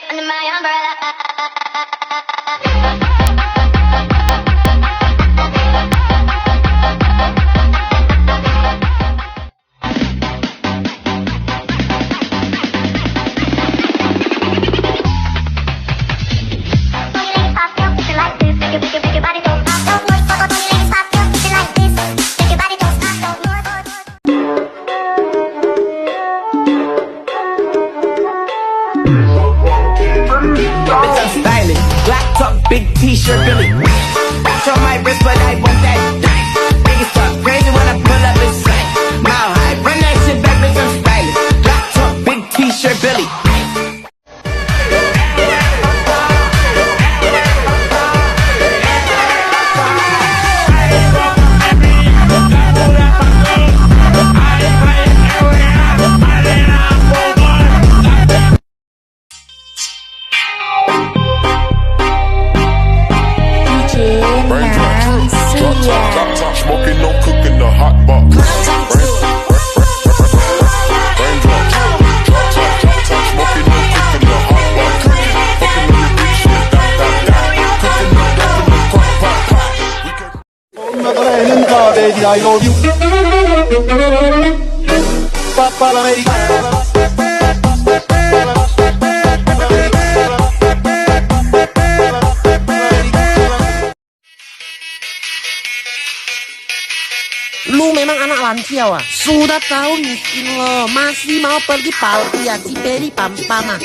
Under my umbrella. Big t-shirt, Billy. Watch on my wrist, but I want that dice. Niggas talk crazy when I pull up in sight. Mile high, run that shit back, bitch, I'm stylish. Black top, big t-shirt, Billy. Smoking, no cooking, the hot box. Smoking, no cooking, the hot box. Fucking on your bitch, yeah, cooking no dope in the crock pot. Madonna baby, I love you. Papa l'America. Lu memang anak lansia, wah. Sudah tahu miskin lo, masih mau pergi party ya, ciperi pam-pama.